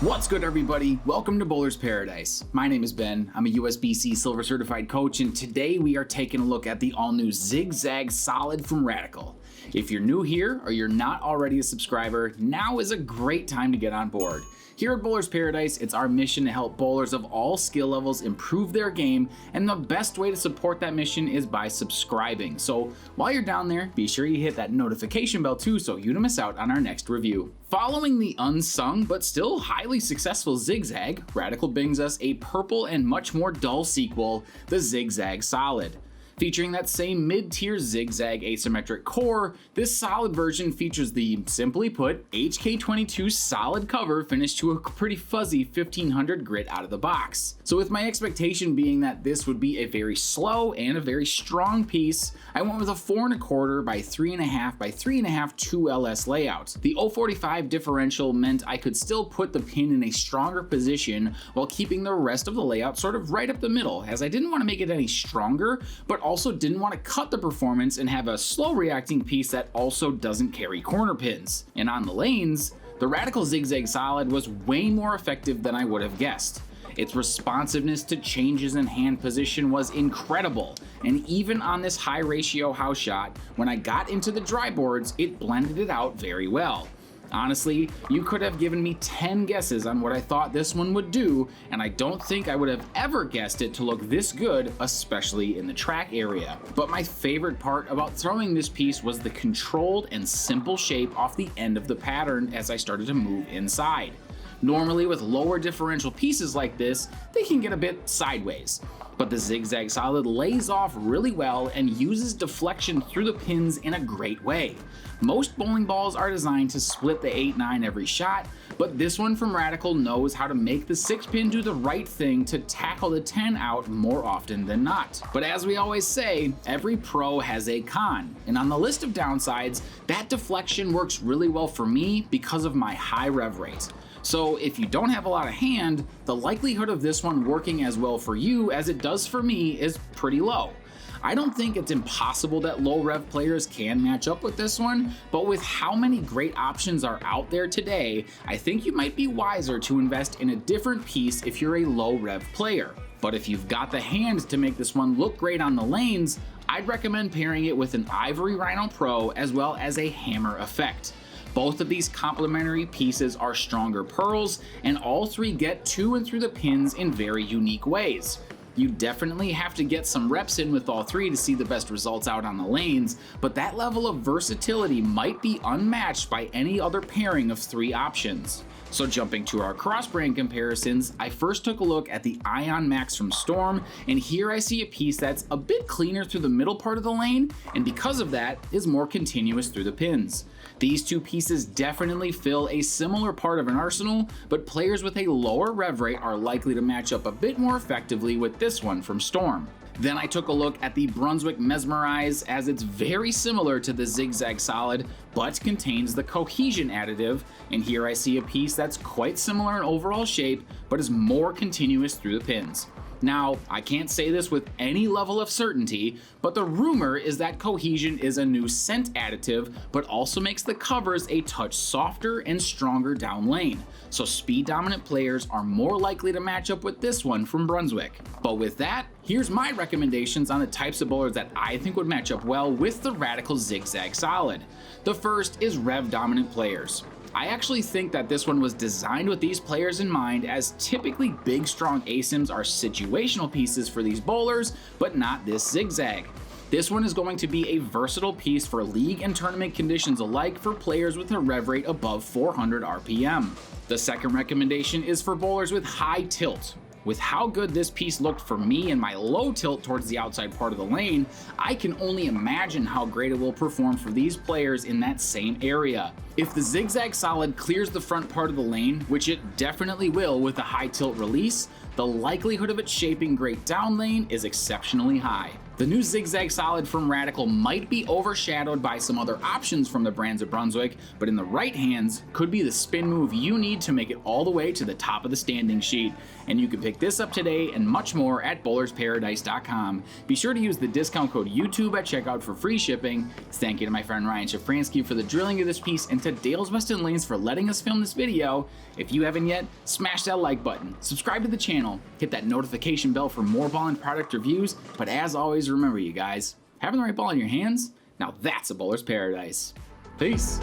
What's good, everybody? Welcome to Bowler's Paradise. My name is Ben. I'm a USBC Silver Certified Coach, and today we are taking a look at the all-new ZigZag Solid from Radical. If you're new here or you're not already a subscriber, now is a great time to get on board. Here at Bowler's Paradise, it's our mission to help bowlers of all skill levels improve their game, and the best way to support that mission is by subscribing. So while you're down there, be sure you hit that notification bell too so you don't miss out on our next review. Following the unsung but still highly successful ZigZag, Radical brings us a purple and much more dull sequel, the ZigZag Solid. Featuring that same mid-tier ZigZag asymmetric core, this solid version features the, simply put, HK22 solid cover finished to a pretty fuzzy 1500 grit out of the box. So with my expectation being that this would be a very slow and a very strong piece, I went with a 4 1/4 by 3.5 by 3.5 2LS layout. The 045 differential meant I could still put the pin in a stronger position while keeping the rest of the layout sort of right up the middle, as I didn't want to make it any stronger, but also didn't want to cut the performance and have a slow reacting piece that also doesn't carry corner pins. And on the lanes, the Radical ZigZag Solid was way more effective than I would have guessed. Its responsiveness to changes in hand position was incredible, and even on this high ratio house shot, when I got into the dry boards, it blended it out very well. Honestly, you could have given me 10 guesses on what I thought this one would do, and I don't think I would have ever guessed it to look this good, especially in the track area. But my favorite part about throwing this piece was the controlled and simple shape off the end of the pattern as I started to move inside. Normally with lower differential pieces like this, they can get a bit sideways, but the ZigZag Solid lays off really well and uses deflection through the pins in a great way. Most bowling balls are designed to split the 8-9 every shot, but this one from Radical knows how to make the 6-pin do the right thing to tackle the 10 out more often than not. But as we always say, every pro has a con, and on the list of downsides, that deflection works really well for me because of my high rev rate. So if you don't have a lot of hand, the likelihood of this one working as well for you as it does for me is pretty low. I don't think it's impossible that low rev players can match up with this one, but with how many great options are out there today, I think you might be wiser to invest in a different piece if you're a low rev player. But if you've got the hand to make this one look great on the lanes, I'd recommend pairing it with an Ivory Rhino Pro as well as a hammer effect. Both of these complementary pieces are stronger pearls, and all three get to and through the pins in very unique ways. You definitely have to get some reps in with all three to see the best results out on the lanes, but that level of versatility might be unmatched by any other pairing of three options. So jumping to our Crossbrand Comparisons, I first took a look at the Ion Max from Storm, and here I see a piece that's a bit cleaner through the middle part of the lane, and because of that, is more continuous through the pins. These two pieces definitely fill a similar part of an arsenal, but players with a lower rev rate are likely to match up a bit more effectively with this one from Storm. Then I took a look at the Brunswick Mesmerize, as it's very similar to the ZigZag Solid, but contains the cohesion additive, and here I see a piece that's quite similar in overall shape, but is more continuous through the pins. Now, I can't say this with any level of certainty, but the rumor is that cohesion is a new scent additive, but also makes the covers a touch softer and stronger down lane, so speed dominant players are more likely to match up with this one from Brunswick. But with that, here's my recommendations on the types of bowlers that I think would match up well with the Radical ZigZag Solid. The first is rev dominant players. I actually think that this one was designed with these players in mind, as typically big strong ASIMs are situational pieces for these bowlers, but not this ZigZag. This one is going to be a versatile piece for league and tournament conditions alike for players with a rev rate above 400 RPM. The second recommendation is for bowlers with high tilt. With how good this piece looked for me and my low tilt towards the outside part of the lane, I can only imagine how great it will perform for these players in that same area. If the ZigZag Solid clears the front part of the lane, which it definitely will with a high tilt release, the likelihood of it shaping great down lane is exceptionally high. The new ZigZag Solid from Radical might be overshadowed by some other options from the brands of Brunswick, but in the right hands could be the spin move you need to make it all the way to the top of the standing sheet. And you can pick this up today and much more at bowlersparadise.com. Be sure to use the discount code YouTube at checkout for free shipping. Thank you to my friend Ryan Shafransky for the drilling of this piece, and to Dale's Weston Lanes for letting us film this video. If you haven't yet, smash that like button, subscribe to the channel, hit that notification bell for more ball and product reviews, but as always, remember you guys, having the right ball in your hands, now that's a bowler's paradise. Peace.